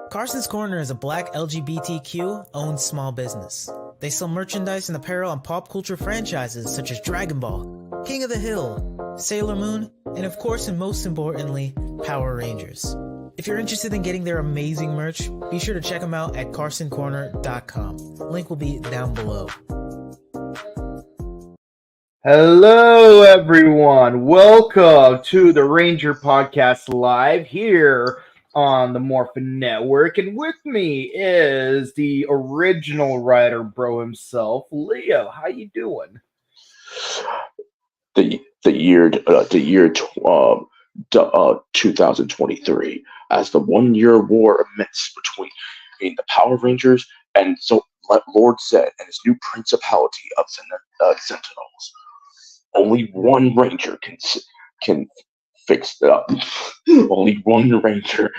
Carson's Corner is a black LGBTQ-owned small business. They sell merchandise and apparel on pop culture franchises such as Dragon Ball, King of the Hill, Sailor Moon, and of course and most importantly, Power Rangers. If you're interested in getting their amazing merch, be sure to check them out at carsoncorner.com. Link will be down below. Hello, everyone. Welcome to the Ranger Podcast Live here on the Morphin Network. And with me is the original writer bro himself, Leo. How you doing? The year 2023 as the 1 year war immense between the Power Rangers and so Lord Zed and his new principality of Sentinels. Only one Ranger can fix it up. Only one Ranger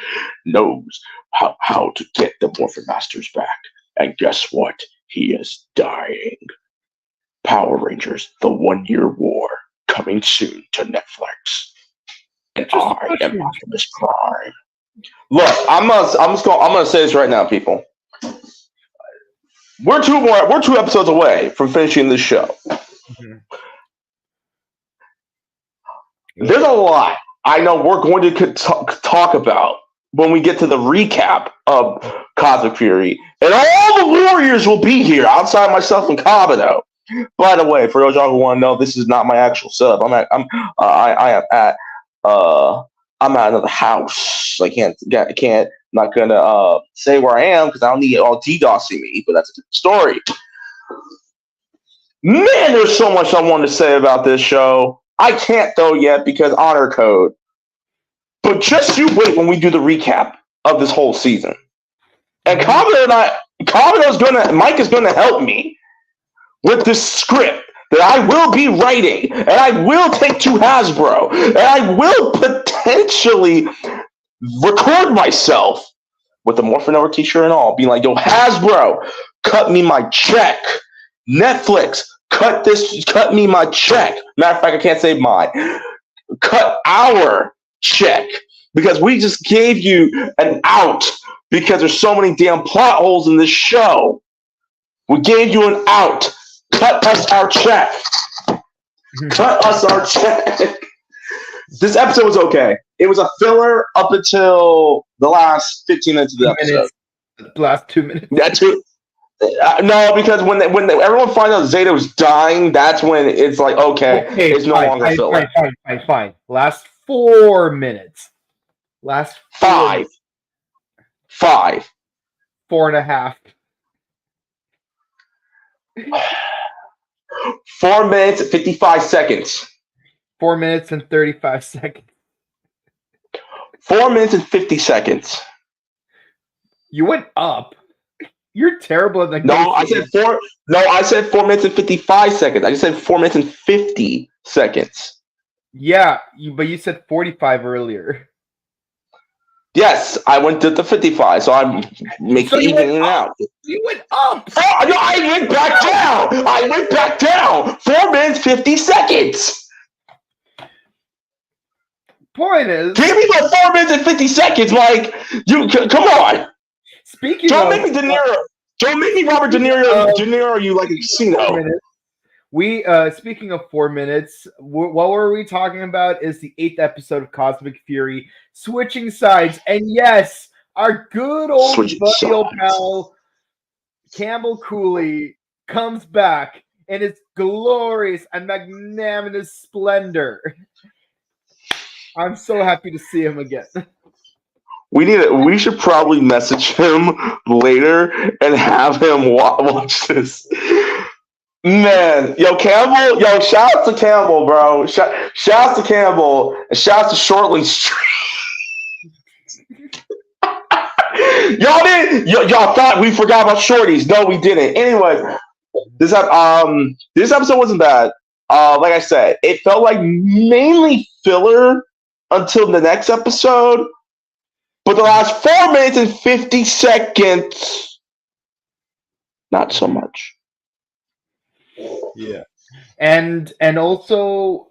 knows how to get the Morphin Masters back. And guess what? He is dying. Power Rangers: The 1 Year War, coming soon to Netflix. And I am Optimus Prime. Look, I'm gonna say this right now, people. We're two episodes away from finishing this show. Mm-hmm. There's a lot I know we're going to talk about when we get to the recap of Cosmic Fury, and all the Warriors will be here outside myself and Kabano. By the way, for those y'all who want to know, this is not my actual sub. I'm at another house. I can't. Not gonna say where I am because I don't need all DDoSing me. But that's a different story. Man, there's so much I wanted to say about this show. I can't though yet because honor code. But just you wait when we do the recap of this whole season. And Mike is gonna help me with this script that I will be writing, and I will take to Hasbro, and I will potentially record myself with the Morphin Network t-shirt and all, being like, yo, Hasbro, cut me my check. Netflix, cut me my check. Matter of fact, I can't say mine. Cut our check. Because we just gave you an out because there's so many damn plot holes in this show. We gave you an out. Cut us our check. Cut us our check. This episode was okay. It was a filler up until the last 15 minutes of the episode. The last 2 minutes. That's it. No, because when everyone finds out Zeta was dying, that's when it's like, okay it's no longer filler. Fine. Last 4 minutes. Last 5. 4.5. 4 minutes and 55 seconds. 4 minutes and 35 seconds. 4 minutes and 50 seconds. You went up. You're terrible at the No, I said 4 minutes and 55 seconds. I just said 4 minutes and 50 seconds. Yeah, but you said 45 earlier. Yes, I went to the 55, so I'm making evening out. You went up. Oh, no, I went back down. 4 minutes, 50 seconds. Point is, give me the 4 minutes and 50 seconds, Mike. You come on. Don't make me De Niro. Don't make me Robert De Niro. You like a casino. We speaking of 4 minutes, what were we talking about? Is the 8th episode of Cosmic Fury, Switching Sides, and yes, our good old buddy old pal Campbell Cooley comes back in its glorious and magnanimous splendor. I'm so happy to see him again. We should probably message him later and have him watch this. Man, Campbell, shout out to Campbell, bro. Shout out to Campbell and shout out to Shortland Street. Y'all thought we forgot about shorties. No, we didn't. Anyway, this episode wasn't bad. Like I said, it felt like mainly filler until the next episode. But the last 4 minutes and 50 seconds, not so much. Yeah. And also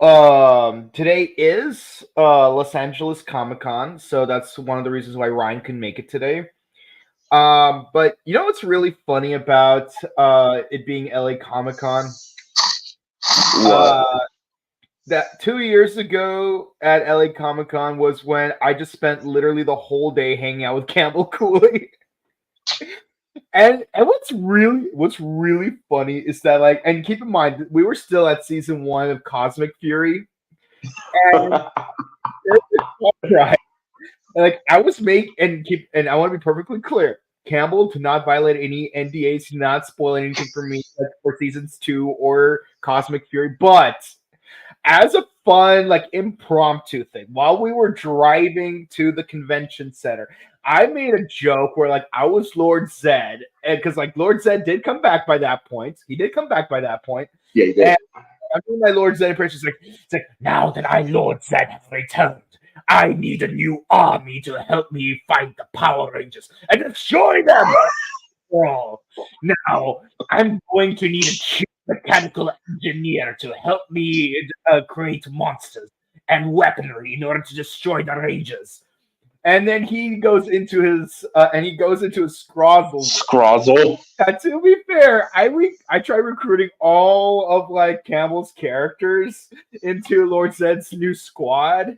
today is Los Angeles Comic-Con, so that's one of the reasons why Ryan couldn't make it today. But you know what's really funny about it being LA Comic Con? What? That 2 years ago at LA Comic Con was when I just spent literally the whole day hanging out with Campbell Cooley. And what's really funny is that, like, and keep in mind we were still at season 1 of Cosmic Fury, and right, like I was and I want to be perfectly clear. Campbell to not violate any NDAs, to not spoil anything for me for seasons 2 or Cosmic Fury, but as a fun, like, impromptu thing, while we were driving to the convention center, I made a joke where, like, I was Lord Zed, and because, like, Lord Zed did come back by that point. He did come back by that point. Yeah, he did. And I'm doing my Lord Zed impression. It's like, now that I, Lord Zed, have returned, I need a new army to help me fight the Power Rangers and destroy them. Oh, now I'm going to need a chief mechanical engineer to help me create monsters and weaponry in order to destroy the Rangers. And then he goes into his Scrozzle. Scrozzle. To be fair, I tried recruiting all of, like, Campbell's characters into Lord Zed's new squad,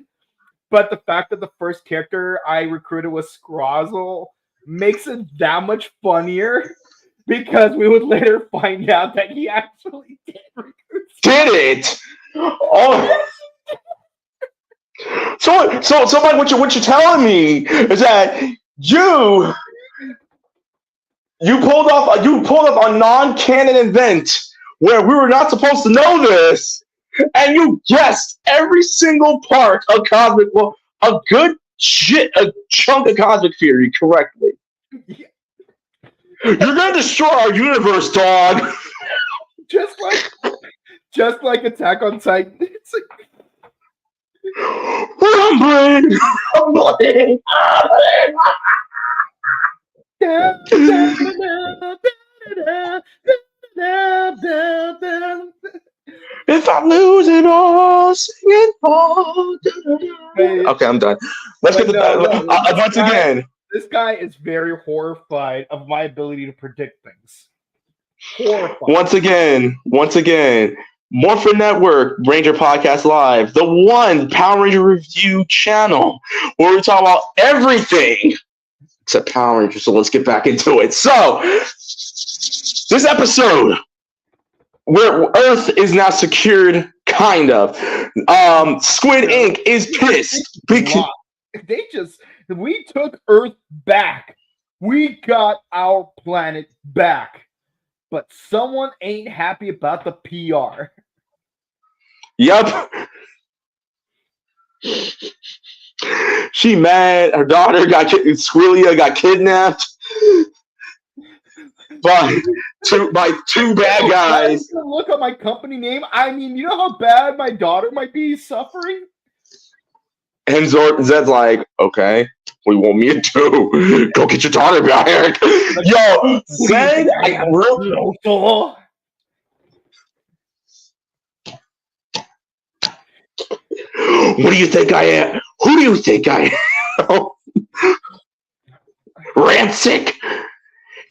but the fact that the first character I recruited was Scrozzle makes it that much funnier, because we would later find out that he actually did recruit. Did it? Oh. So like what you're telling me is that you pulled off a non-canon event where we were not supposed to know this, and you guessed every single part of a chunk of Cosmic Fury correctly. Yeah. You're gonna destroy our universe, dog. Just like Attack on Titan. It's like, rumbling. If I'm losing all, singing all. Okay, I'm done. Let's get once again. This guy is very horrified of my ability to predict things. Horrified. Once again, Morphin Network, Ranger Podcast Live, the one Power Ranger review channel where we talk about everything except Power Rangers. So let's get back into it. So, this episode, where Earth is now secured, kind of. Squid Inc. is pissed because we took Earth back. We got our planet back. But someone ain't happy about the PR. Yep. She mad. Her daughter Squillia got kidnapped by two bad guys. Look at my company name. I mean, you know how bad my daughter might be suffering? And Zed's like, okay, what do you want me to do? Go get your daughter back. Yo, Zed, I am real. What do you think I am? Who do you think I am? Rancic?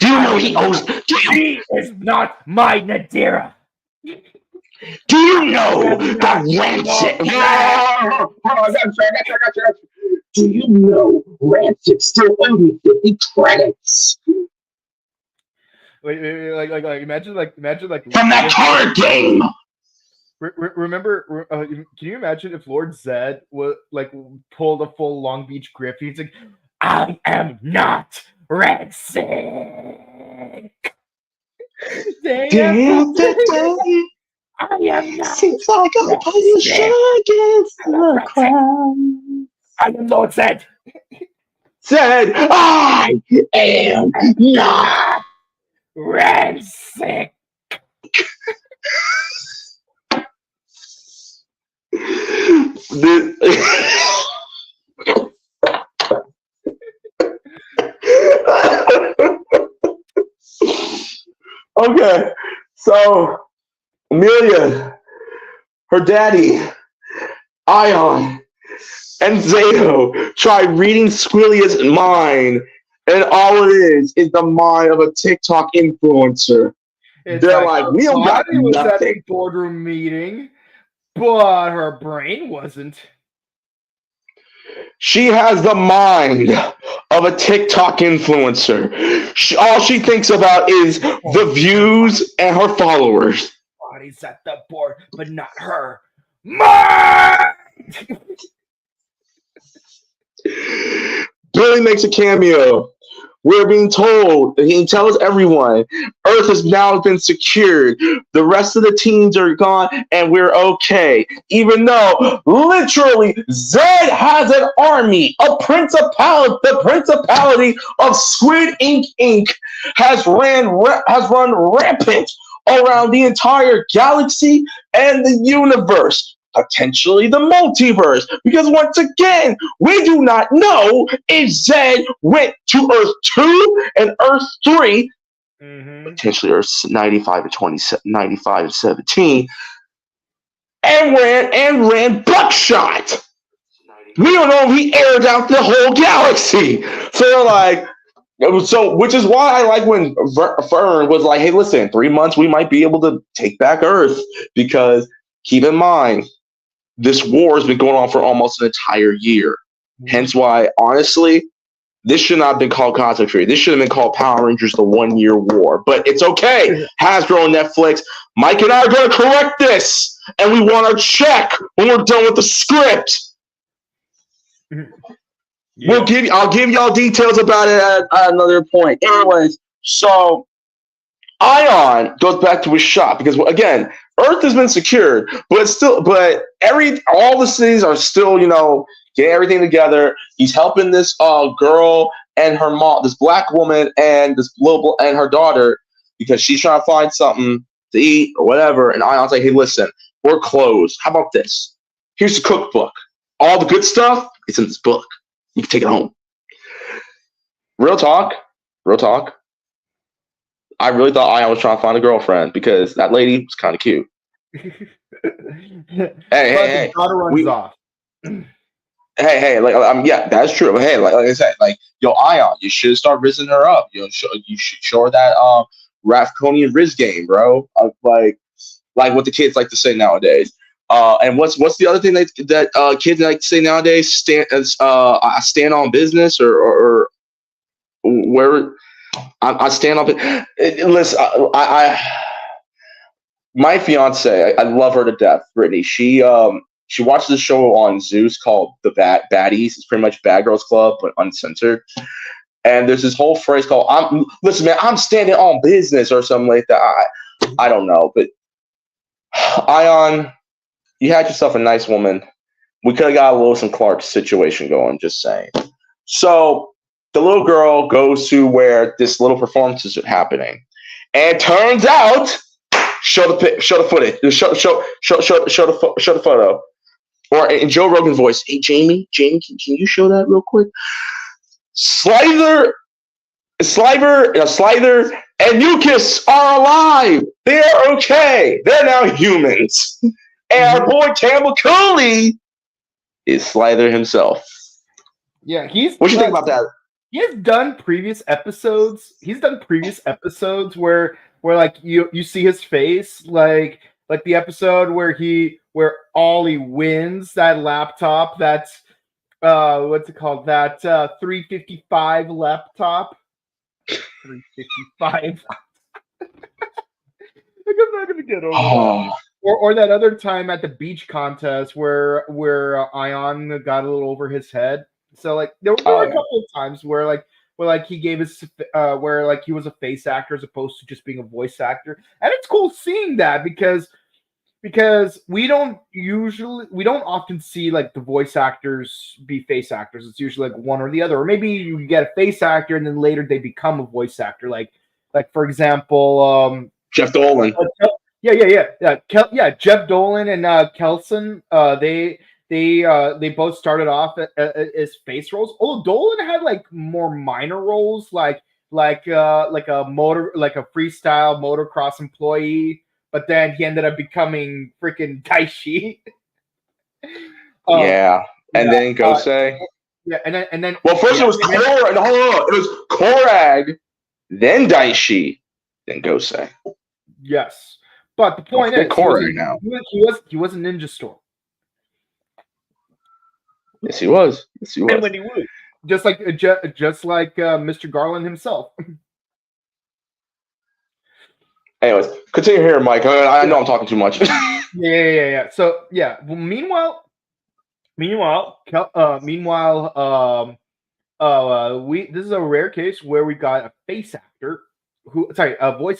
Do you know he owes? He is not my Nadira. Do you know that Rancic? Do you know Rancic still owes me 50 credits? Wait, imagine from that card game. Remember? Can you imagine if Lord Zed would pulled a full Long Beach Griffey? He's like, I am not Rancic. I am not. Seems like a push against the crown. I am Lord Zed. Zed, I am not Rancic. Okay, so Amelia, her daddy, Ion, and Zato try reading Squillia's mind and all it is the mind of a TikTok influencer. They're like, we don't got was at nothing. the boardroom meeting, but her brain wasn't. She has the mind of a TikTok influencer. All she thinks about is the views and her followers. Body's at the board, but not her. Mind! Billy makes a cameo. We're being told, he tells everyone, Earth has now been secured. The rest of the teams are gone, and we're okay. Even though, literally, Zed has an army, a principality. The principality of Squid Ink Inc. has run rampant around the entire galaxy and the universe. Potentially the multiverse, because once again, we do not know if Zed went to Earth 2 and Earth 3, potentially Earth 95 and 17, and ran buckshot. We don't know if he aired out the whole galaxy. So they're like, which is why I like when Fern was like, hey, listen, in 3 months we might be able to take back Earth, because keep in mind, this war has been going on for almost an entire year. Hence why, honestly, this should not have been called Cosmic Fury. This should have been called Power Rangers The 1 Year War. But it's okay. Hasbro and Netflix, Mike and I are going to correct this. And we want our check when we're done with the script. Yeah. I'll give y'all details about it at another point. Anyways, so Ion goes back to his shop because, again, Earth has been secured, but all the cities are still, getting everything together. He's helping this girl and her mom, this black woman and and her daughter, because she's trying to find something to eat or whatever. And Ion's like, hey, listen, we're closed. How about this? Here's the cookbook. All the good stuff, it's in this book. You can take it home. Real talk. I really thought Ion was trying to find a girlfriend because that lady was kind of cute. hey, off. Hey, yeah, that's true. But hey, like I said, yo, Ion, you should start rizzing her up. You should show her that Rafconian Riz game, bro. Like what the kids like to say nowadays. And what's the other thing that kids like to say nowadays? I stand on business or where. I stand up. Listen, my fiance, I love her to death, Brittany. She watches a show on Zeus called The Baddies. It's pretty much Bad Girls Club, but uncensored. And there's this whole phrase called "Listen, man, I'm standing on business" or something like that. I don't know, but Ion, you had yourself a nice woman. We could have got a Lois and Clark situation going. Just saying. So. The little girl goes to where this little performance is happening, and turns out, show the footage, show the photo, or in Joe Rogan's voice, hey Jamie, can you show that real quick? Slider, and Mucus are alive. They're okay. They're now humans, and our boy Campbell Cooley is Slider himself. Yeah, what you think about that? He's done previous episodes. Where like you see his face, like the episode where Ollie wins that laptop. That's what's it called? That 355 laptop. 355. I'm not gonna get over that. Or that other time at the beach contest where Ion got a little over his head. So there were a couple of times where he gave his where he was a face actor as opposed to just being a voice actor, and it's cool seeing that because we don't often see the voice actors be face actors. It's usually one or the other, or maybe you get a face actor and then later they become a voice actor. Like for example, Jeff Dolan. Jeff Dolan and Kelson. They both started off as face roles. Although Dolan had more minor roles, like a freestyle motocross employee, but then he ended up becoming freaking Daishi. Then Gosei. Yeah, and then Well, first it was Korag. No, hold on. It was Korag, then Daishi, then Gosei. yes. But the point Don't is, forget Korag now. he was a Ninja Storm. Yes, he was. Yes, he was. And when he would, just like Mr. Garland himself. Anyways, continue here, Mike. I know I'm talking too much. Yeah. So yeah. Well, meanwhile, this is a rare case where we got a voice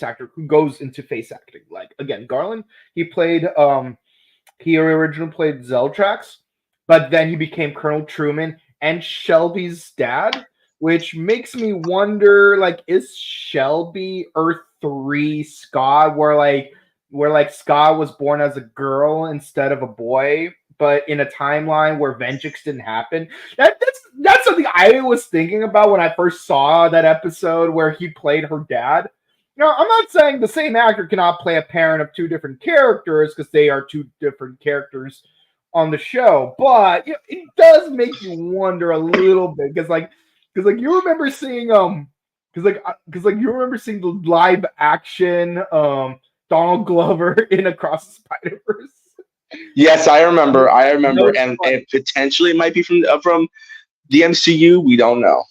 actor who goes into face acting. Like again, Garland, he originally played Zeltrax, but then he became Colonel Truman and Shelby's dad, which makes me wonder, like, is Shelby Earth 3 Scott, where Scott was born as a girl instead of a boy, but in a timeline where Vengeance didn't happen? That's something I was thinking about when I first saw that episode where he played her dad. Now, I'm not saying the same actor cannot play a parent of two different characters because they are two different characters on the show, but it does make you wonder a little bit because you remember seeing you remember seeing the live action Donald Glover in Across the Spider-Verse. Yes, I remember, and potentially it might be from the MCU. We don't know.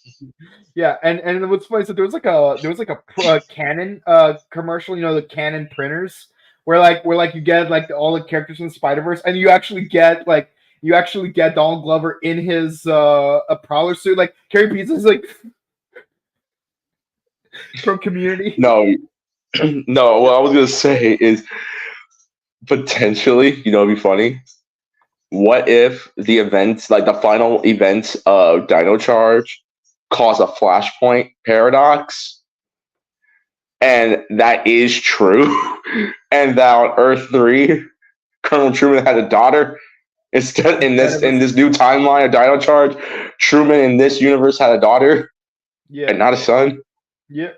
Yeah, and what's funny is that there was like a Canon commercial, the Canon printers, where you get like all the characters in Spider-Verse, and you actually get Donald Glover in his a Prowler suit, like Carrie Pizza is like from Community. No, what I was gonna say is potentially, it'd be funny. What if the events, like the final events of Dino Charge, cause a Flashpoint paradox, and that is true, and that on Earth 3, Colonel Truman had a daughter instead in this new timeline of Dino Charge. Truman in this universe had a daughter, and not a son. Yeah.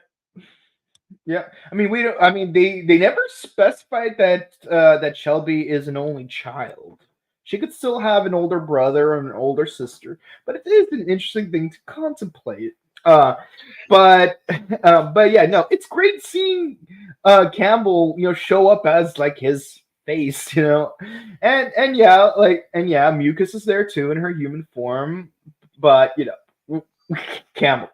I mean, they never specified that Shelby is an only child. She could still have an older brother and an older sister, but it is an interesting thing to contemplate. But yeah, no, it's great seeing Campbell, show up as like his face, and yeah, Mucus is there too in her human form, but Campbell.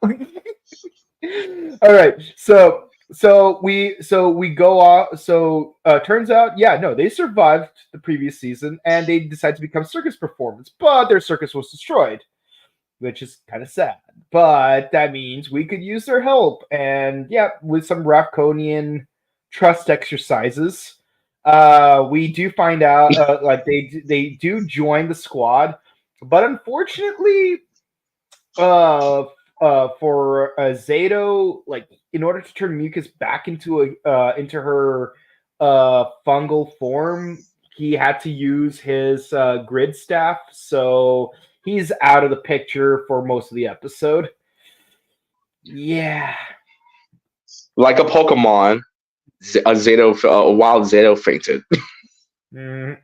All right, so we go off. So turns out, they survived the previous season, and they decided to become circus performers, but their circus was destroyed, which is kind of sad. But that means we could use their help, and with some Ravkonian trust exercises, we do find out like they do join the squad, but unfortunately, for Zato, like in order to turn Mucus back into her fungal form, he had to use his grid staff, so he's out of the picture for most of the episode. Yeah, like a Pokemon, a wild Zato fainted. Yeah.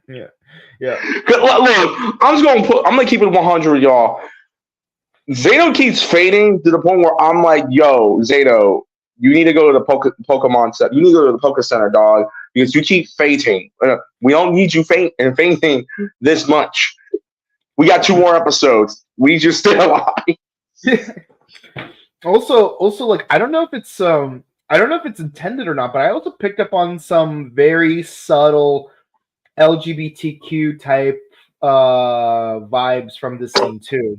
Look, I'm gonna keep it 100, y'all. Zato keeps fading to the point where I'm like, yo, Zato, you need to go to the Pokemon set. You need to go to the Poke Center, dog, because you keep fainting. We don't need you fainting this much. We got 2 more episodes. We need you to stay alive. Also, like I don't know if it's intended or not, but I also picked up on some very subtle LGBTQ type vibes from this scene too.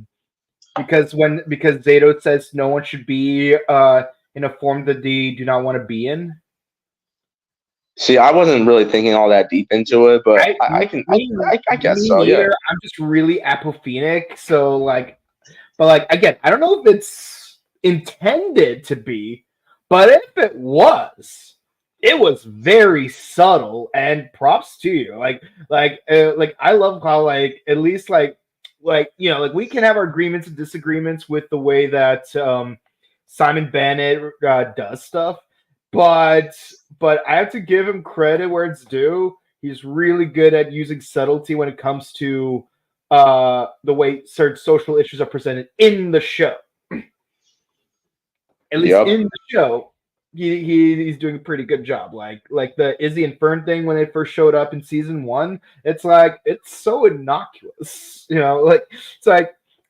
Because Zato says no one should be in a form that they do not want to be in. See, I wasn't really thinking all that deep into it, but I guess so. Yeah, I'm just really apophenic, so but again, I don't know if it's intended to be, but if it was very subtle, and props to you. Like I love how at least we can have our agreements and disagreements with the way that Simon Bennett does stuff, but I have to give him credit where it's due. He's really good at using subtlety when it comes to the way certain social issues are presented in the show. At least in the show, he's doing a pretty good job. Like the Izzy and Fern thing when they first showed up in season 1, it's like it's so innocuous, you know. Like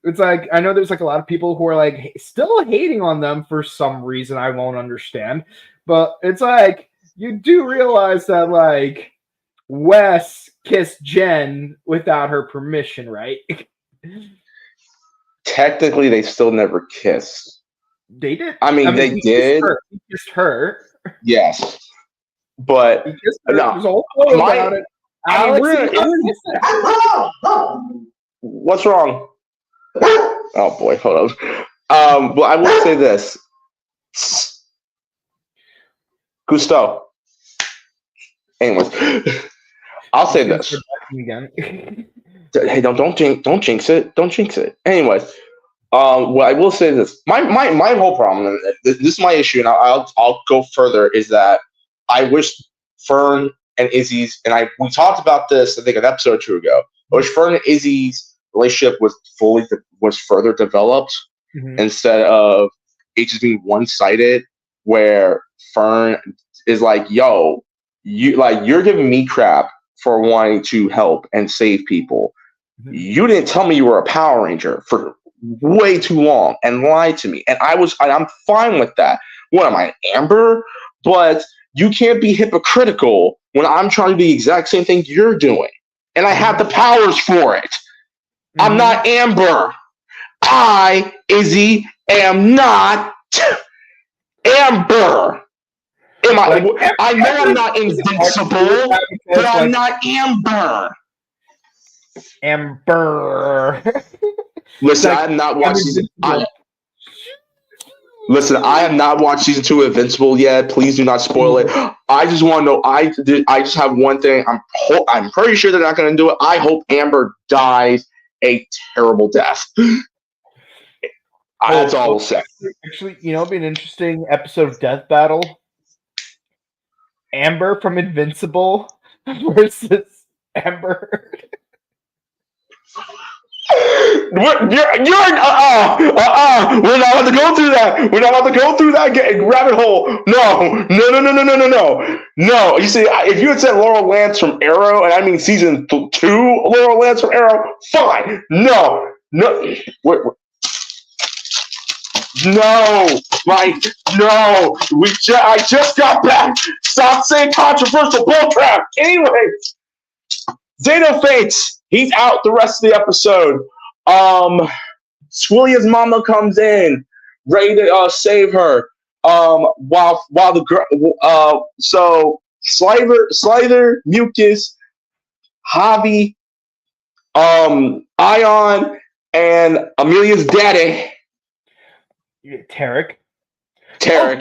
it's like I know there's like a lot of people who are like still hating on them for some reason I won't understand, but it's like you do realize that like Wes kissed Jen without her permission, right? Technically, they still never kissed. They did. I mean, they did. He kissed her. Yes, but he kissed her. No, There's a whole quote about it. What's wrong? Oh boy, hold on. Well, I will say this, Gusto. Anyways, I'll say this. Hey, don't jinx it. Don't jinx it. Anyways, well, I will say this. My whole problem, this is my issue, and I'll go further, is that I wish Fern and Izzy's, and we talked about this, I think, an episode or two ago. I wish Fern and Izzy's relationship was further developed instead of it just being one-sided, where Fern is like, "Yo, you're giving me crap for wanting to help and save people. You didn't tell me you were a Power Ranger for way too long and lied to me." And I'm fine with that. What am I, Amber? But you can't be hypocritical when I'm trying to do the exact same thing you're doing. And I have the powers for it. I'm not Amber. I, Izzy, am not Amber. I know I'm not invincible, but I'm not Amber. Amber. Listen, I have not watched season. Listen, I have not watched season 2 of Invincible yet. Please do not spoil it. I just want to know. I just have one thing. I'm pretty sure they're not going to do it. I hope Amber dies a terrible death. That's all I'll say. Actually, it'd be an interesting episode of Death Battle. Amber from Invincible versus Amber. We're not about to go through that. We're not about to go through that rabbit hole. No. No. You see, if you had said Laurel Lance from Arrow, and I mean season 2 Laurel Lance from Arrow, fine. No. No, Mike. No. I just got back. Stop saying controversial bullcrap. Anyway, Zato faints. He's out the rest of the episode. Squillia's mama comes in, ready to save her. While the girl, so Slither, Mucus, Javi, Ion, and Amelia's daddy, Tarek. Oh,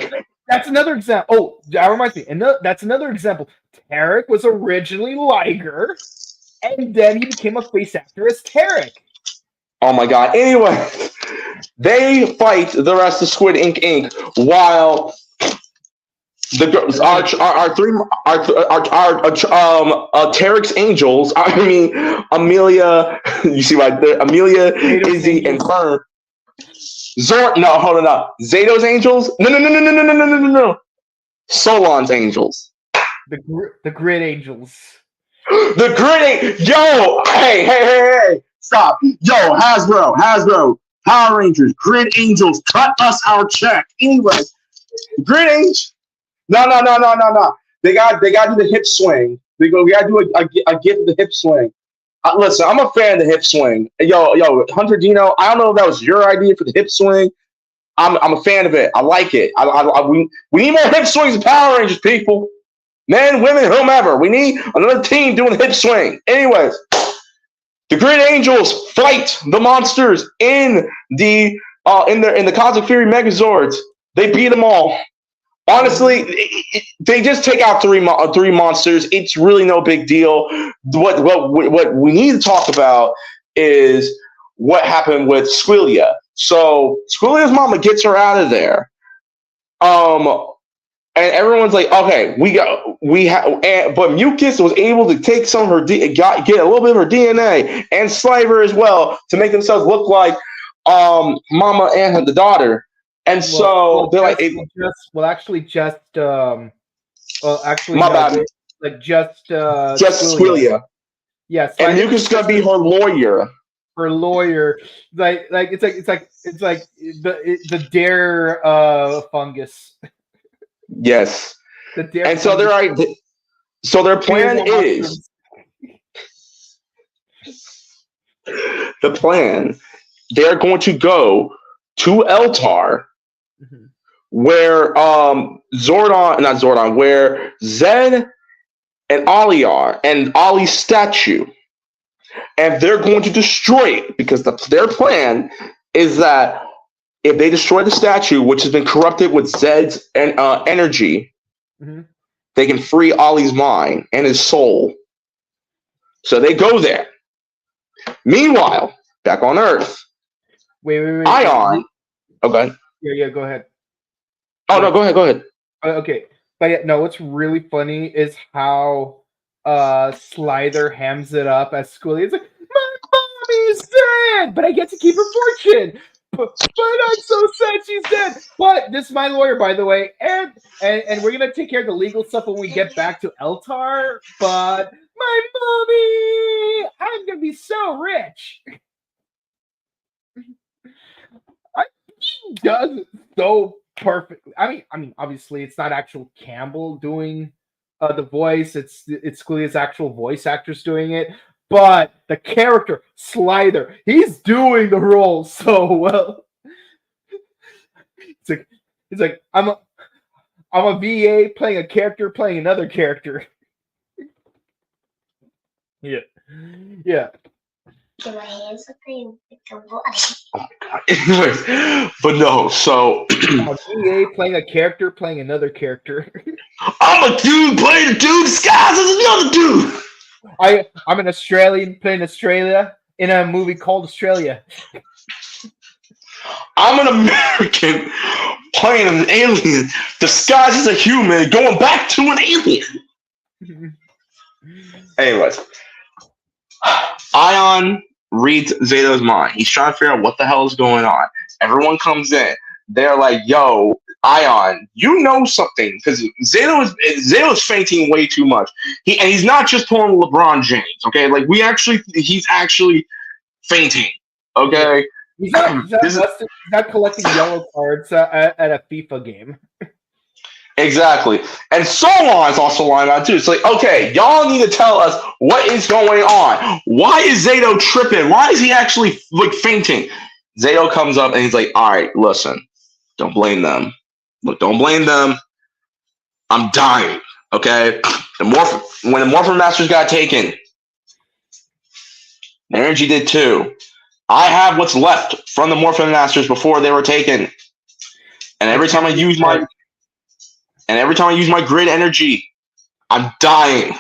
that's another example. Oh, that reminds me. That's another example. Tarek was originally Liger, and then he became a face actor as Tarek. Oh my god. Anyway, they fight the rest of Squid Inc. while the girls, Tarek's angels. I mean, Amelia. You see Amelia, Izzy, and Fern. No, hold on. No. Zato's angels? No. Solon's angels. The Grid Angels. The Grid Yo! Hey! Stop. Yo, Hasbro. Power Rangers, Grid Angels, cut us our check. Anyway, Grid Angels. No. They got to do the hip swing. We got to do a gift of the hip swing. Listen, I'm a fan of the hip swing. Yo, Hunter Dino, I don't know if that was your idea for the hip swing. I'm a fan of it. I like it. We need more hip swings in Power Rangers, people. Men, women, whomever. We need another team doing the hip swing. Anyways, the Grid Angels fight the monsters in the Cosmic Fury Megazords. They beat them all. Honestly, they just take out three monsters. It's really no big deal. What we need to talk about is what happened with Squillia. So Squillia's mama gets her out of there. And everyone's like, okay, but Mucus was able to take some of her get a little bit of her DNA and Sliver as well to make themselves look like Mama and the daughter. And so they're like, my bad, just Squilia. Yes, and Mucus is gonna be her lawyer. Her lawyer, it's like the dare fungus. Yes, and so they're like, so their plan is the plan. They're going to go to Eltar, where where Zed and Ollie are, and Ollie's statue, and they're going to destroy it because their plan is that if they destroy the statue, which has been corrupted with Zed's energy, they can free Ollie's mind and his soul. So they go there. Meanwhile, back on Earth, wait. Ion. Oh, go ahead. Yeah, go ahead. Oh no, go ahead. Okay, but yeah, no. What's really funny is how Slither hams it up as Squilly. It's like, my mommy is dead, but I get to keep her fortune. But I'm so sad she's dead. But this is my lawyer, by the way, and we're gonna take care of the legal stuff when we get back to Eltar. But my mommy, I'm gonna be so rich. He does so perfectly. I mean, obviously, it's not actual Campbell doing the voice. It's Squillia's actual voice actors doing it. But the character, Slither, he's doing the role so well. It's like I'm a VA playing a character playing another character. Yeah. Get my hands up and Anyways, but no, so a VA playing a character playing another character. I'm a dude playing a dude disguised as another dude. I'm an Australian playing Australia in a movie called Australia. I'm an American playing an alien disguised as a human going back to an alien. Anyways, Ion reads Zeto's mind. He's trying to figure out what the hell is going on. Everyone comes in. They're like, yo, Ion, you know something, because Zeto is fainting way too much. He's not just pulling LeBron James, okay? Like he's actually fainting, okay? He's not collecting yellow cards at a FIFA game. Exactly. And Solon's also lying out too. It's like, okay, y'all need to tell us what is going on. Why is Zeto tripping? Why is he actually fainting? Zeto comes up and he's like, all right, listen, don't blame them. Look, don't blame them. I'm dying, okay? When the Morphin Masters got taken, the energy did too. I have what's left from the Morphin Masters before they were taken. And every time I use my grid energy, I'm dying.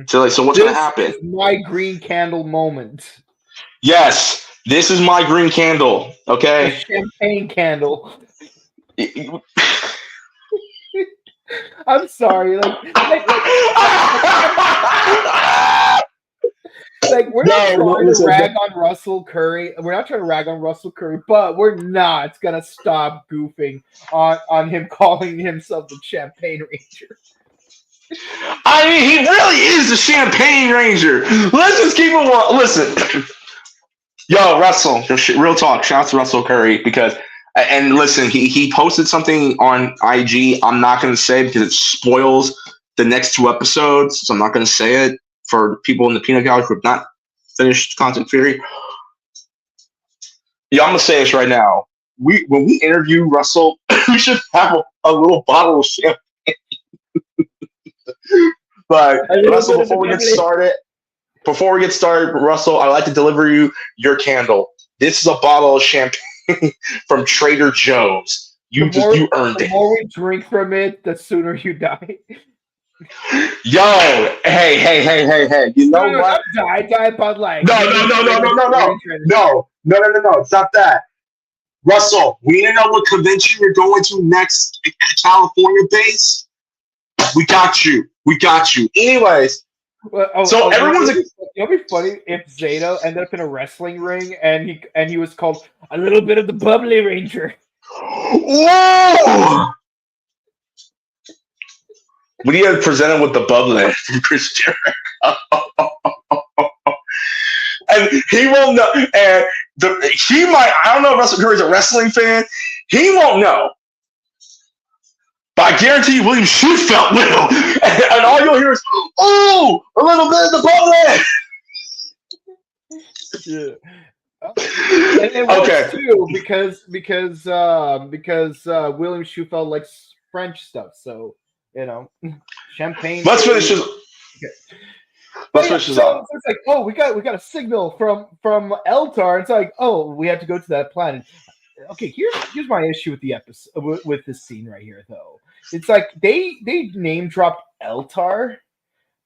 So what's going to happen? This is my green candle moment. Yes, this is my green candle, okay? A champagne candle. I'm sorry. We're not trying to rag on Russell Curry. We're not trying to rag on Russell Curry, but we're not going to stop goofing on him calling himself the Champagne Ranger. I mean, he really is the Champagne Ranger. Let's just keep it. Listen. Yo, Russell, real talk. Shout out to Russell Curry because, and listen, he posted something on IG. I'm not going to say because it spoils the next two episodes, so I'm not going to say it for people in the Peanut Gallery who have not finished Content Fury. Yeah, I'm going to say this right now. When we interview Russell, we should have a little bottle of champagne. But Russell, before we get started, Russell, I'd like to deliver you your candle. This is a bottle of champagne from Trader Joe's. You earned it. The more we drink from it, the sooner you die. Yo, hey. You know what? Die, Bud Light. No. It's not that. Russell, we didn't know what convention you're going to next at California base. We got you. Anyways, so everyone's. It'll be funny if Zato ended up in a wrestling ring and he was called a little bit of the bubbly ranger. Whoa! When he had presented with the bubbly from Chris Jericho. And he won't know. And he might, I don't know if Russell Curry's a wrestling fan. He won't know. But I guarantee you, William Sheffield will. And all you'll hear is, "Oh, a little bit of the bubbly." Yeah. And it works too because William Sheffield likes French stuff. So champagne. Let's finish this. Okay. Let's finish this off. So it's like, oh, we got a signal from Eltar. It's like, oh, we have to go to that planet. Okay, here's my issue with the episode with this scene right here, though. It's like they name dropped Eltar,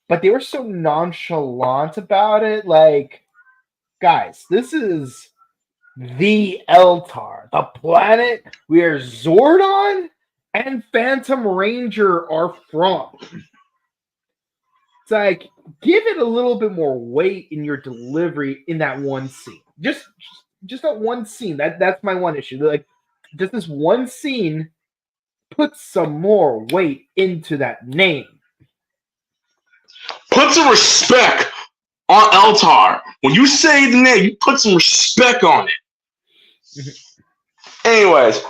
but they were so nonchalant about it. Like, guys, this is the Eltar, the planet where Zordon and Phantom Ranger are from. It's like, give it a little bit more weight in your delivery in that one scene. Just that one scene. That's my one issue. Like, just this one scene put some more weight into that name. Put some respect on Eltar. When you say the name, you put some respect on it. Anyways,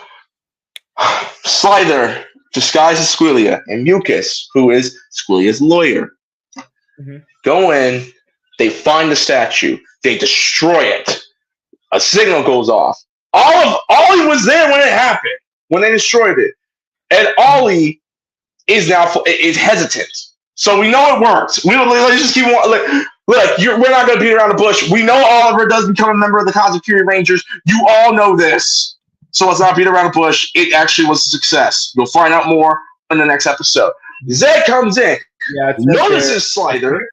Slither disguised as Squillia and Mucus, who is Squillia's lawyer, go in. They find the statue. They destroy it. A signal goes off. Ollie was there when it happened, when they destroyed it. And Ollie is now hesitant. So we know it worked. Let's just keep on. We're not going to beat around the bush. We know Oliver does become a member of the Cosmic Fury Rangers. You all know this. So let's not beat around the bush. It actually was a success. You'll find out more in the next episode. Zed comes in. Notices Slither.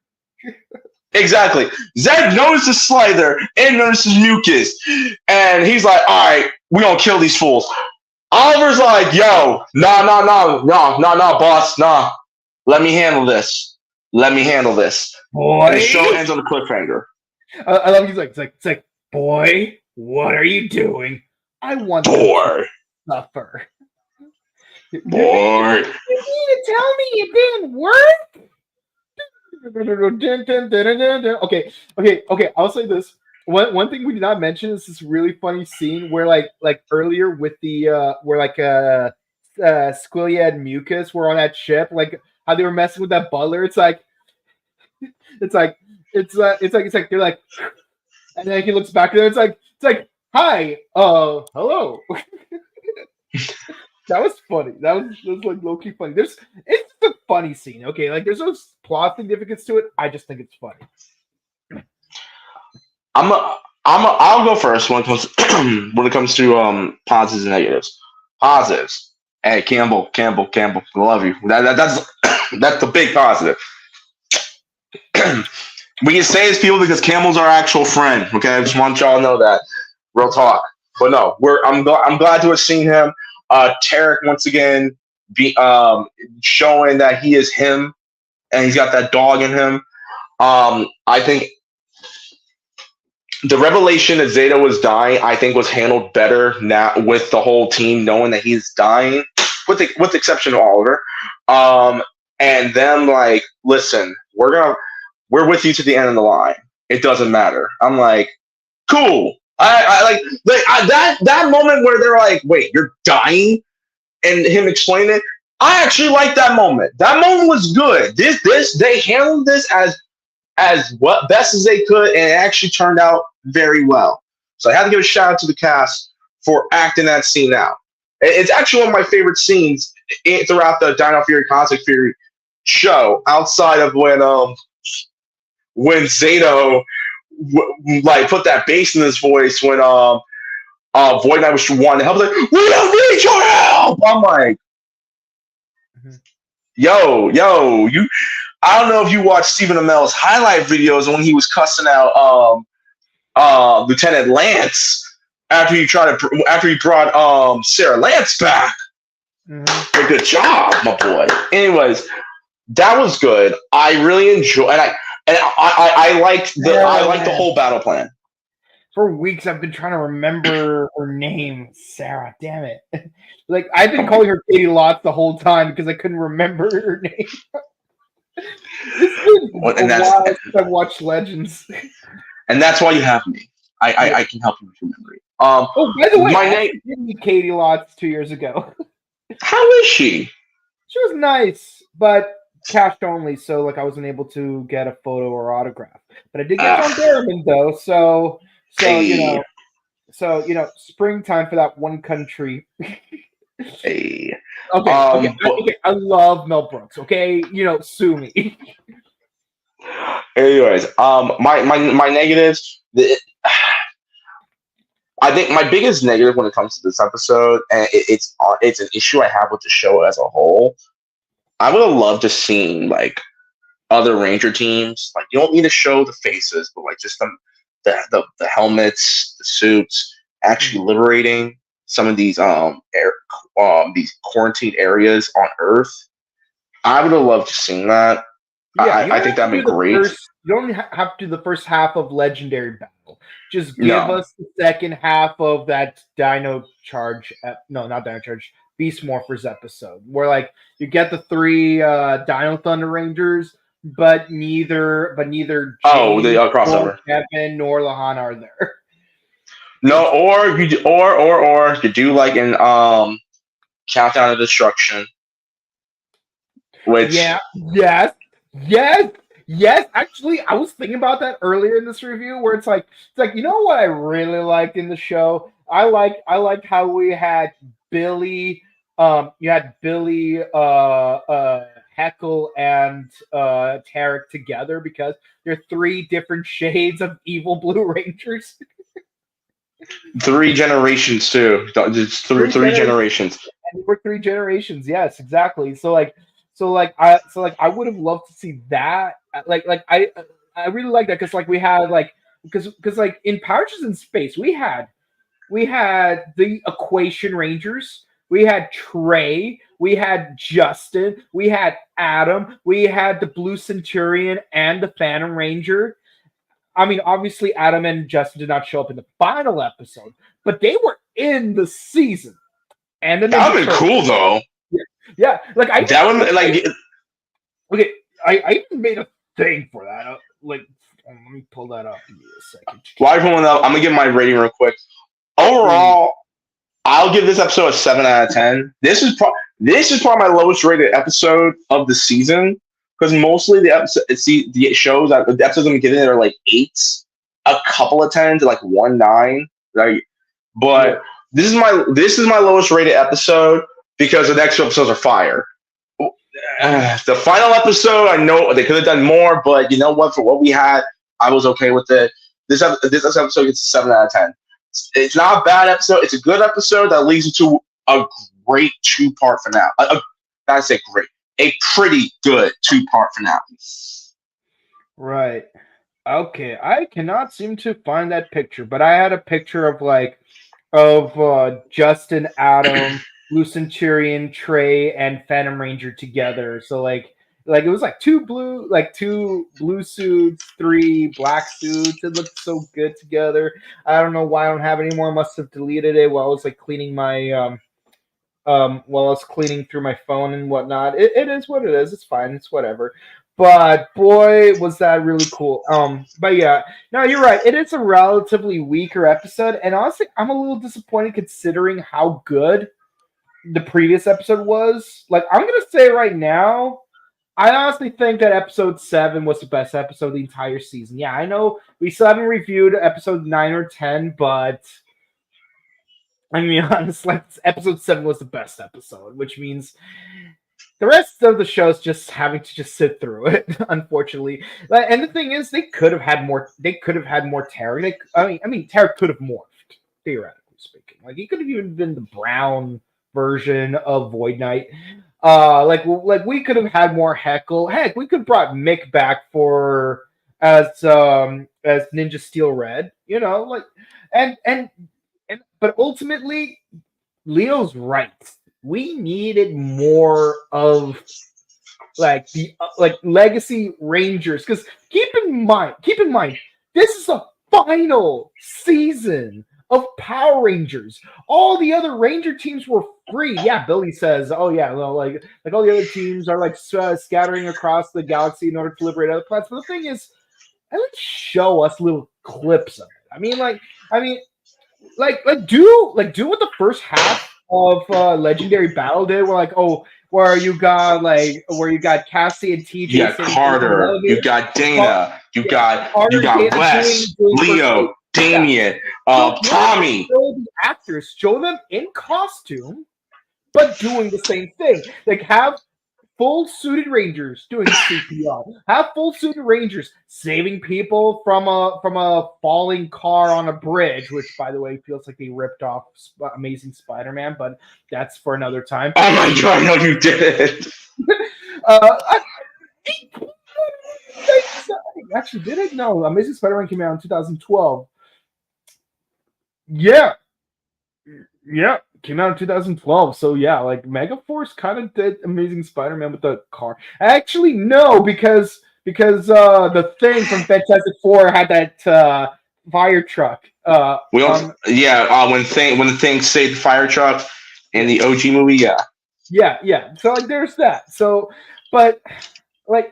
Exactly. Zed notices Slither and notices Mucus. And he's like, all right, we're going to kill these fools. Oliver's like, yo, nah, boss, nah. Let me handle this. Boy. And the show ends on a cliffhanger. I love it's like, boy, what are you doing? I want to suffer. Boy. You mean to tell me it didn't work? Okay. I'll say this. One thing we did not mention is this really funny scene where like earlier with the where Squillia and Mucus were on that ship, like how they were messing with that butler. It's like they're like, and then he looks back at them. It's like hi, hello. That was funny. That was like low key funny. It's a funny scene. Okay, like there's no plot significance to it. I just think it's funny. I'll go first when it comes to positives and negatives. Positives. Hey, Campbell, I love you. That's the big positive. We can say it's people because Campbell's our actual friend. Okay, I just want y'all to know that. Real talk. But no, I'm glad to have seen him. Tarek once again showing that he is him and he's got that dog in him. I think the revelation that Zeta was dying, I think, was handled better now with the whole team knowing that he's dying, with the exception of Oliver. And them like, listen, we're with you to the end of the line. It doesn't matter. I'm like, cool. I like that moment where they're like, wait, you're dying, and him explain it. I actually like that moment. That moment was good. They handled this as what best as they could, and it actually turned out very well. So I have to give a shout out to the cast for acting that scene out. It's actually one of my favorite scenes throughout the Dino Fury Cosmic Fury show, outside of when Zato like put that bass in his voice when Void Knight was wanting to help. Like, we don't need your help. I'm like, yo, you. I don't know if you watched Stephen Amell's highlight videos when he was cussing out Lieutenant Lance after you brought Sarah Lance back. Mhm. Good job, my boy. Anyways, that was good. I really enjoyed, and I liked the whole battle plan. For weeks, I've been trying to remember her name, Sarah. Damn it! Like I've been calling her Katie Lotz the whole time because I couldn't remember her name. It's been a while since I've watched Legends. And that's why you have me. I can help you with your memory. Oh, by the way, I did meet Katie Lotz 2 years ago. How is she? She was nice, but cash only, so like I wasn't able to get a photo or autograph. But I did get John Barrowman though, so Hey. you know, springtime for that one country. Hey. Okay. I love Mel Brooks. Okay, you know, sue me. Anyways, my negatives. I think my biggest negative when it comes to this episode, and it's an issue I have with the show as a whole. I would have loved to seen like other Ranger teams. Like you don't need to show the faces, but like just the helmets, the suits, actually liberating some of these these quarantined areas on Earth. I would have loved to seen that. Yeah, I think that'd be great. You don't have to do the first half of Legendary Battle. Just give us the second half of that Dino Charge. No, not Dino Charge. Beast Morphers episode, where like you get the 3 Dino Thunder Rangers, but neither James, crossover. Kevin nor Lahana are there. No, or you do like in Countdown to Destruction, which yes. Actually, I was thinking about that earlier in this review, where it's like you know what I really liked in the show. I liked how we had Billy, you had Billy, Heckle, and Tarek together because they're 3 different shades of evil Blue Rangers. 3 generations too. Just three generations. And we're 3 generations. Yes, exactly. So I would have loved to see that. I really like that because like we had like because like in Power Rangers in Space we had the Equation Rangers, we had Trey, we had Justin, we had Adam, we had the Blue Centurion and the Phantom Ranger. I mean, obviously Adam and Justin did not show up in the final episode, but they were in the season. And then that would be cool though. Yeah, like I even made a thing for that. Let me pull that up. Give me a second. While you're pulling up, I'm gonna give my rating real quick. Overall, I'll give this episode a 7 out of 10. This is probably my lowest rated episode of the season because mostly the episodes I'm giving it are like 8s, a couple of 10s, like 1 9. Right, but this is my lowest rated episode. Because the next 2 episodes are fire. The final episode, I know they could have done more, but you know what? For what we had, I was okay with it. This episode gets a 7 out of 10. It's not a bad episode. It's a good episode that leads into a great 2-part finale. I say great, a pretty good 2-part finale. Right. Okay. I cannot seem to find that picture, but I had a picture of Justin, Adam, Blue Centurion, Trey, and Phantom Ranger together. So like it was like 2 blue suits, 3 black suits. It looked so good together. I don't know why I don't have any more. I must have deleted it while I was like cleaning my while I was cleaning through my phone and whatnot. It is what it is. It's fine. It's whatever. But boy, was that really cool. But yeah, no, you're right. It is a relatively weaker episode, and honestly, I'm a little disappointed considering how good the previous episode was. Like, I'm gonna say right now, I honestly think that episode 7 was the best episode of the entire season. Yeah, I know we still haven't reviewed episode 9 or 10, but I mean, honestly, episode 7 was the best episode, which means the rest of the show's just having to just sit through it, unfortunately. And the thing is, they could have had more. They could have had more Tarek. I mean, Tarek could have morphed, theoretically speaking. Like he could have even been the brown version of Void Knight. Like we could have had more Heckle. Heck, we could have brought Mick back as Ninja Steel Red. You know, like and but ultimately, Leo's right. We needed more of like the like legacy Rangers, because keep in mind, this is a final season of Power Rangers. All the other Ranger teams were free. Yeah, Billy says, "Oh yeah, well, like all the other teams are like scattering across the galaxy in order to liberate other planets." But the thing is, at least show us little clips of it. Do what the first half of Legendary Battle did, where where you got Cassie and TJ. You got Carter, you got Dana, you got Wes, Leo, Damien, Tommy. Show the actors, show them in costume, but doing the same thing. Like have full suited Rangers doing CPR. Have full suited Rangers saving people from a falling car on a bridge, which, by the way, feels like they ripped off Amazing Spider-Man, but that's for another time. Oh my god, no, you did. Actually, did it? No, Amazing Spider-Man came out in 2012. Yeah. Came out in 2012, so yeah, like Megaforce kind of did Amazing Spider-Man with the car. Actually, no, because the Thing from Fantastic Four had that fire truck. When the Thing saved the fire truck in the OG movie, yeah. So like, there's that. So, but like,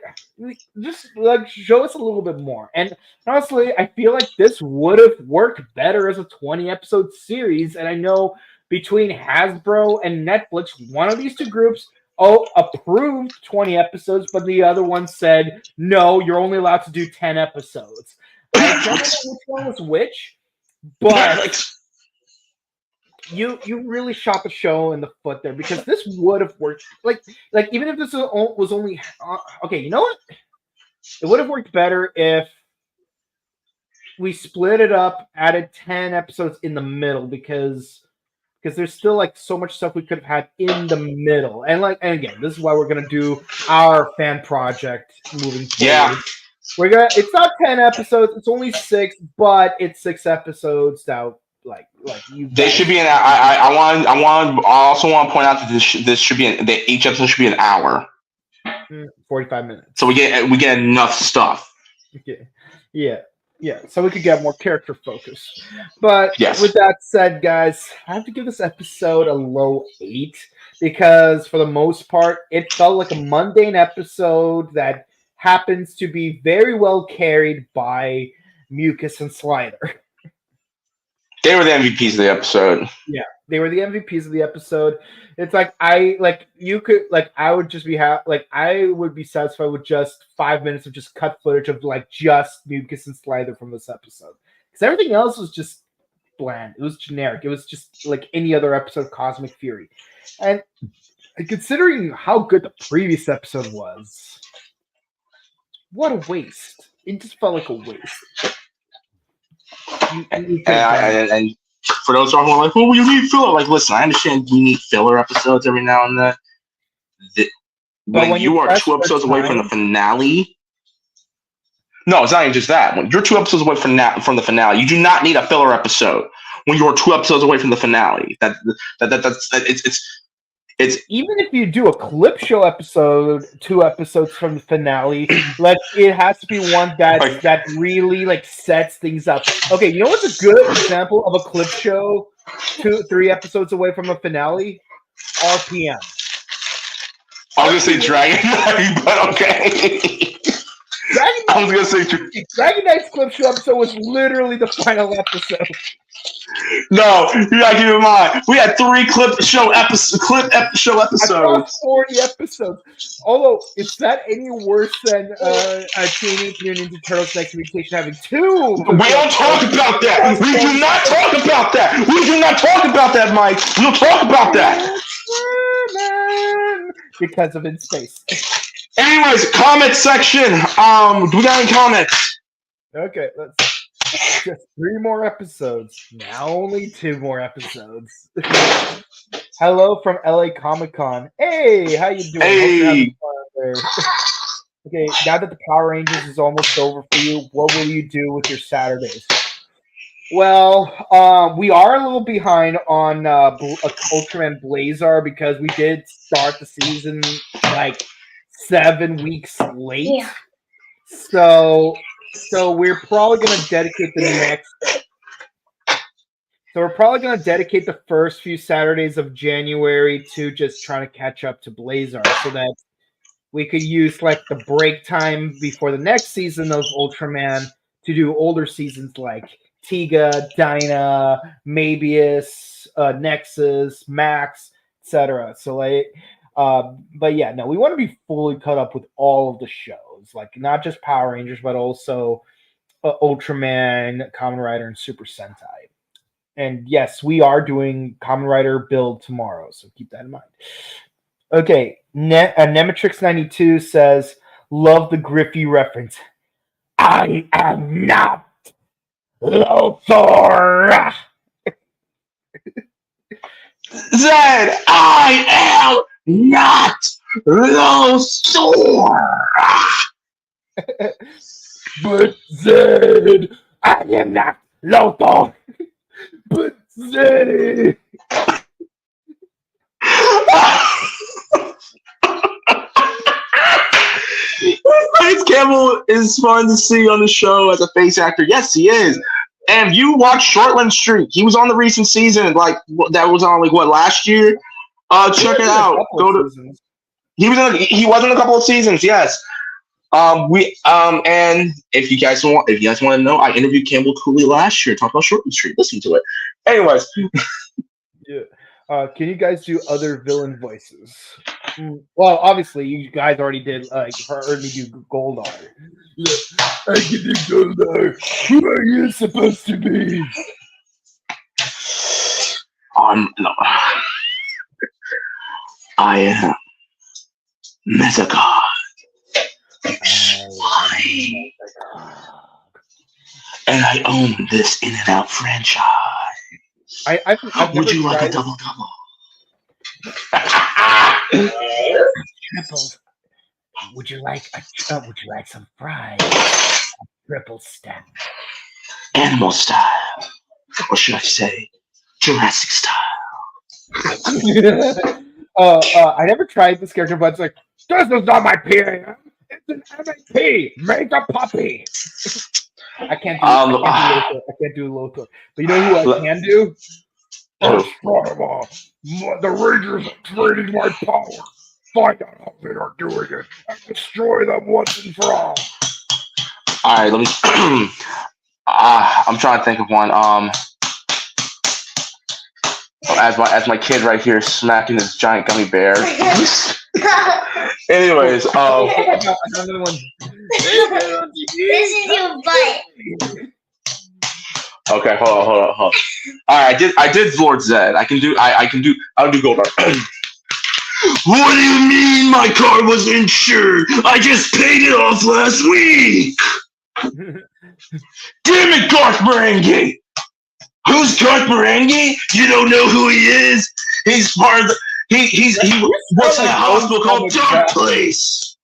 just like show us a little bit more. And honestly, I feel like this would have worked better as a 20-episode series. And I know between Hasbro and Netflix, one of these two groups approved 20 episodes, but the other one said, no, you're only allowed to do 10 episodes. I don't know which one was which, but you really shot the show in the foot there, because this would have worked. Like even if this was only okay, you know what? It would have worked better if we split it up, added 10 episodes in the middle, because there's still like so much stuff we could have had in the middle. And again, this is why we're gonna do our fan project moving forward. Yeah. It's not 10 episodes, it's only 6, but it's 6 episodes that they should be I also want to point out that this should be each episode should be an hour. 45 minutes. So we get enough stuff. Okay. Yeah, so we could get more character focus. But yes. With that said, guys, I have to give this episode a low 8, because for the most part, it felt like a mundane episode that happens to be very well carried by Mucus and Slider. They were the MVPs of the episode. Yeah, they were the MVPs of the episode. It's I would just be I would be satisfied with just 5 minutes of just cut footage of just Mucus and Slider from this episode, because everything else was just bland. It was generic. It was just like any other episode of Cosmic Fury. And considering how good the previous episode was, what a waste. It just felt like a waste. And for those who are like, well, you need filler. Like, listen, I understand you need filler episodes every now and then. When you are 2 episodes away from the finale. No, it's not even just that. When you're 2 episodes away from the finale, you do not need a filler episode. When you're 2 episodes away from the finale, it's even if you do a clip show episode 2 episodes from the finale, it has to be one that really sets things up. Okay, you know what's a good example of a clip show 2-3 episodes away from a finale? RPM. I was gonna say Dragon Knight, but okay. Dragon Knight's clip show episode was literally the final episode. No, you gotta keep in mind, we had 3 clip show episodes. Across 40 episodes. Although, is that any worse than Teenage Mutant Ninja Turtles Next Mutation having 2? We don't talk about that. We do not talk about that. We do not talk about that, Mike. We don't talk about that. Because of In Space. Anyways, comment section. Do we got any comments? Okay, let's just 3 more episodes. Now only 2 more episodes. Hello from LA Comic Con. Hey, how you doing? Hey. Okay, now that the Power Rangers is almost over for you, what will you do with your Saturdays? Well, we are a little behind on Ultraman Blazar because we did start the season like 7 weeks late. Yeah. So we're probably going to dedicate the next. So we're probably going to dedicate the first few Saturdays of January to just trying to catch up to Blazar, so that we could use like the break time before the next season of Ultraman to do older seasons like Tiga, Dyna, Mabius, Nexus, Max, etc. So but yeah, no, we want to be fully caught up with all of the shows, like not just Power Rangers, but also Ultraman, Kamen Rider, and Super Sentai. And yes, we are doing Kamen Rider build tomorrow, so keep that in mind. Okay, Nematrix92 says, love the Griffey reference. I am not Lothar! Zed, I am not Lothar! But Zed, I am not Lothar! But Zed! Lance Campbell is fun to see on the show as a face actor. Yes, he is. And you watch Shortland Street. He was on the recent season, like that was on like what last year. Check it out. Go to. He was in a couple of seasons. Yes. And if you guys want to know, I interviewed Campbell Cooley last year, talking about Shortland Street. Listen to it. Anyways. Yeah. Can you guys do other villain voices? Well, obviously, you guys already did. Heard me do Goldar. Yeah, I can do Goldar. Who are you supposed to be? No. I am Metagod. And I own this In and Out franchise. I've Would you like a double-double? Triples. Would you like some fries? Triple stack. Animal style. Or should I say, Jurassic style? I never tried this character, but it's like, this is not my PAM. It's an MAP. Make a puppy. I can't do Lothar. But you know who I can do? Astronomer. The Rangers are training my power. Find out how they are doing it and destroy them once and for all. Alright, let me I'm trying to think of one. As my kid right here smacking this giant gummy bear. Anyways, another one. This is your butt. Okay, hold on. All right, I did Lord Zed. I'll do Goldar. What do you mean my car was insured? I just paid it off last week. Damn it, Garth Marenghi! Who's Garth Marenghi? You don't know who he is? He's part of the. He works in a hospital called Dark Place.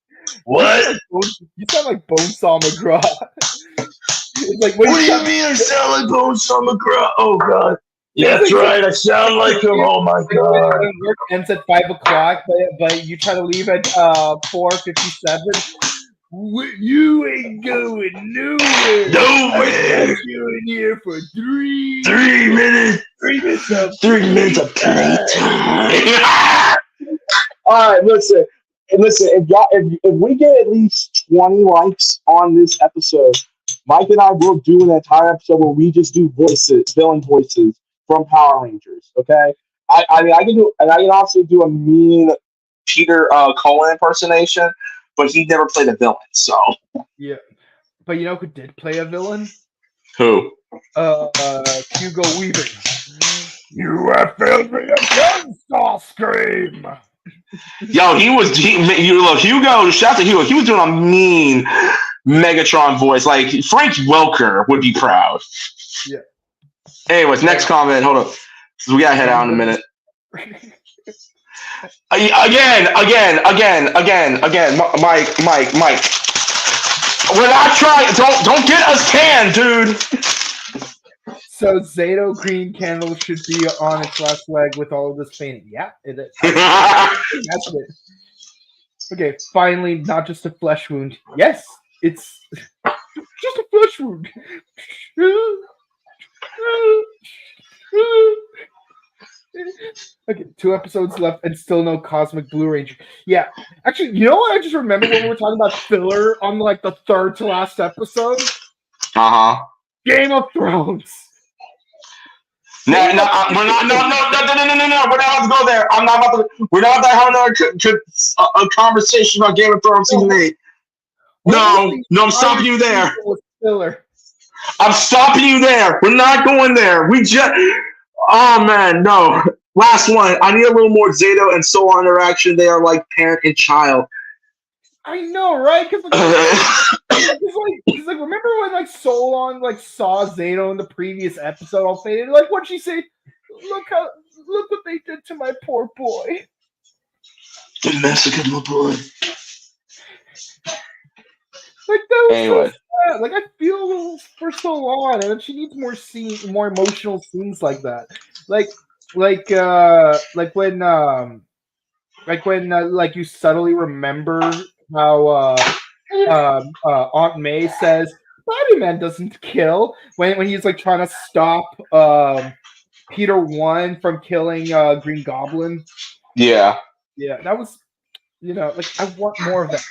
What? You sound like Bonesaw McGraw. Like, what do you mean I sound like Bonesaw McGraw? Oh God. Yeah, that's right. I sound like him. Oh my God. Work ends at 5 o'clock, but you try to leave at 4:57. You ain't going nowhere. Nowhere. You're in here for 3 minutes. 3 minutes of playtime. All right, listen. If we get at least 20 likes on this episode, Mike and I will do an entire episode where we just do villain voices from Power Rangers. Okay, I can also do a mean Peter Cullen impersonation, but he never played a villain. So yeah, but you know who did play a villain? Who? Hugo Weaving. You have failed me again, Starscream. Yo, Hugo. Shout out to Hugo. He was doing a mean Megatron voice. Like Frank Welker would be proud. Yeah. Anyways, next comment. Hold on. We gotta head out in a minute. Again. Mike. We're not trying. Don't get us canned, dude. So Zato Green Candle should be on its last leg with all of this painting. Yeah, it is. That's it. Okay, finally, not just a flesh wound. Yes, it's just a flesh wound. Okay, 2 episodes left and still no Cosmic Blue Ranger. Yeah, actually, you know what? I just remember when we were talking about filler on like the 3rd to last episode. Game of Thrones. No, we're not. No. We're not about to go there. I'm not about to. We're not about to have another a conversation about Game of Thrones season 8. No, I'm stopping you there. Filler. I'm stopping you there. We're not going there. We just. Oh man, no. Last one. I need a little more Zato and Soul interaction. They are like parent and child. I know, right? Because like, remember when like Solon like saw Zato in the previous episode all faded? Like, what'd she say? Look what they did to my poor boy. They massacred my boy. Like that was anyway. so sad. Like I feel for Solon, and she needs more emotional scenes like that. Like when you subtly remember how Aunt May says Spider-Man doesn't kill when he's like trying to stop Peter 1 from killing Green Goblin. Yeah, that was like I want more of that.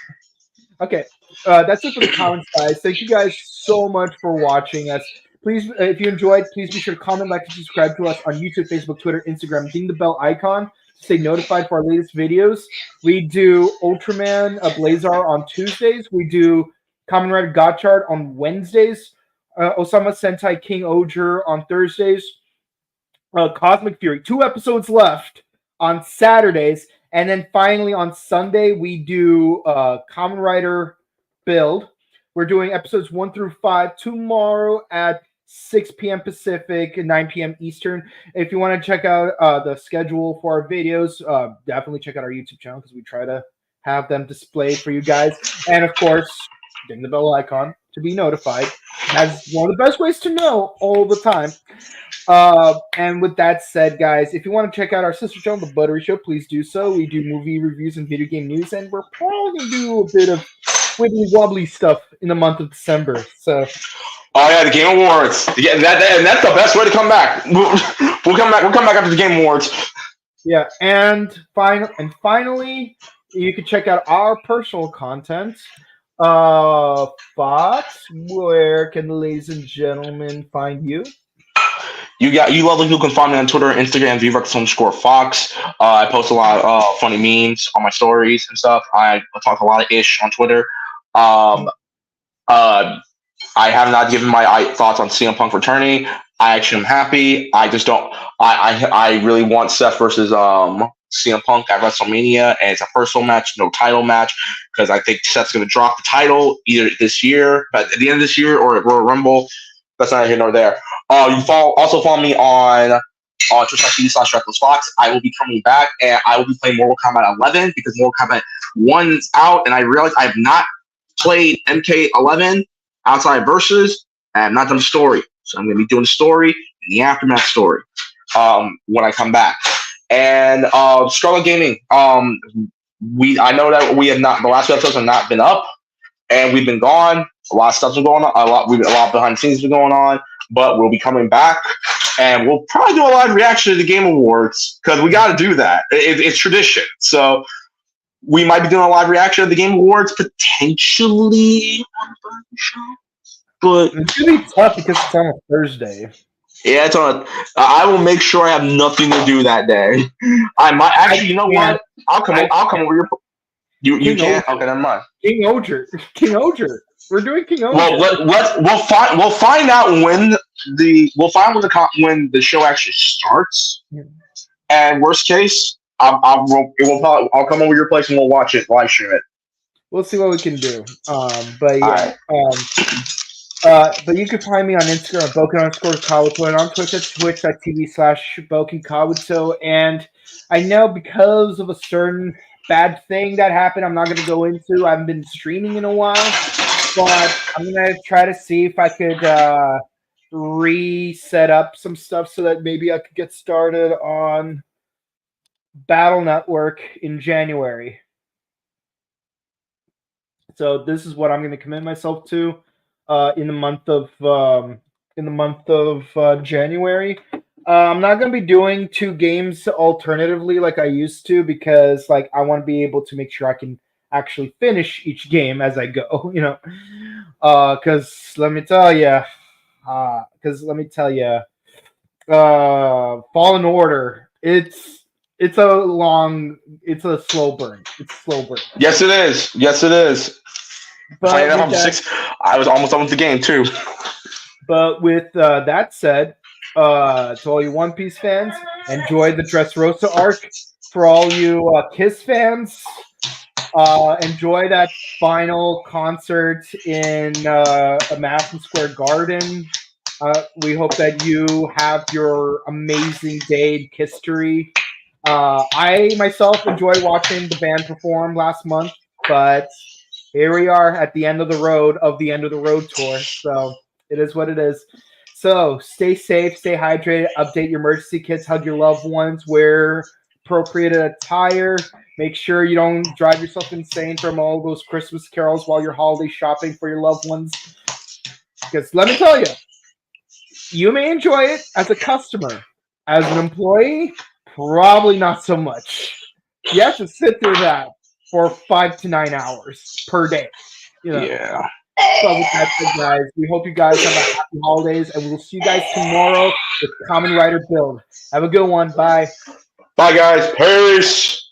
Okay, that's it for the comments, guys. Thank you guys so much for watching us. Please, if you enjoyed, please be sure to comment, like, and subscribe to us on YouTube, Facebook, Twitter, Instagram. Ding the bell icon to stay notified for our latest videos. We do Ultraman Blazar on Tuesdays. We do Kamen Rider Gotchard on Wednesdays. Osama Sentai King Oger on Thursdays. Cosmic Fury, 2 episodes left on Saturdays. And then finally on Sunday, we do Kamen Rider Build. We're doing episodes 1 through 5 tomorrow at 6 p.m. Pacific and 9 p.m. Eastern. If you want to check out the schedule for our videos, definitely check out our YouTube channel because we try to have them displayed for you guys. And of course, ding the bell icon to be notified. That's one of the best ways to know all the time. And with that said, guys, if you want to check out our sister channel, The Buttery Show, please do so. We do movie reviews and video game news, and we're probably going to do a bit of wibbly wobbly stuff in the month of December. So, oh yeah, the Game Awards. Yeah, and that's the best way to come back. We'll come back. We'll come back after the Game Awards. Yeah, and finally, you can check out our personal content. Fox, where can the ladies and gentlemen find you? You lovely people can find me on Twitter and Instagram, VREX_Fox. I post a lot of funny memes on my stories and stuff. I talk a lot of ish on Twitter. I have not given my thoughts on CM Punk returning. I actually am happy. I just don't. I really want Seth versus CM Punk at WrestleMania, and it's a personal match, no title match, because I think Seth's going to drop the title either this year, but at the end of this year, or at Royal Rumble. That's not here nor there. You also follow me on Twitch.tv/RecklessFox. I will be coming back, and I will be playing Mortal Kombat 11 because Mortal Kombat 1 is out, and I realized I have not played MK11 outside Versus, and I have not done the story. So I'm going to be doing the story and the aftermath story when I come back. And Struggle Gaming. I know that we have not. The last 2 episodes have not been up, and we've been gone. A lot of stuff's been going on. A lot behind the scenes been going on. But we'll be coming back, and we'll probably do a live reaction to the Game Awards because we got to do that. It's tradition. So we might be doing a live reaction to the Game Awards potentially on the show. But it's gonna be tough because it's on a Thursday. Yeah, it's on. I will make sure I have nothing to do that day. I might actually. You know what? I'll come over your. You can't. Okay, never mind. King Oger. We're doing King Oger. Well, we'll find out when the show actually starts. Yeah. And worst case, I'll come over your place and we'll watch it, live stream it. We'll see what we can do. But yeah. But you can find me on Instagram at Boken_Kawato and on Twitch at twitch.tv/BokenKawato. And I know because of a certain bad thing that happened, I'm not going to go into. I haven't been streaming in a while, but I'm going to try to see if I could reset up some stuff so that maybe I could get started on Battle Network in January. So this is what I'm going to commit myself to in the month of January. I'm not going to be doing 2 games alternatively like I used to because like I want to be able to make sure I can actually finish each game as I go. Because let me tell you, Fallen Order. It's a slow burn. It's a slow burn. Yes, it is. Yes, it is. But I was almost done with the game too. But with that said, to all you One Piece fans, enjoy the Dressrosa arc. For all you Kiss fans, enjoy that final concert in Madison Square Garden. We hope that you have your amazing day in history. I myself enjoyed watching the band perform last month, but here we are at the end of the road tour. So it is what it is. So stay safe, stay hydrated, update your emergency kits, hug your loved ones, wear appropriate attire. Make sure you don't drive yourself insane from all those Christmas carols while you're holiday shopping for your loved ones. Because let me tell you, you may enjoy it as a customer. As an employee, probably not so much. You have to sit through that for 5 to 9 hours per day. Yeah. So with that said, guys, we hope you guys have a happy holidays, and we'll see you guys tomorrow with Kamen Rider Build. Have a good one. Bye. Bye, guys. Peace.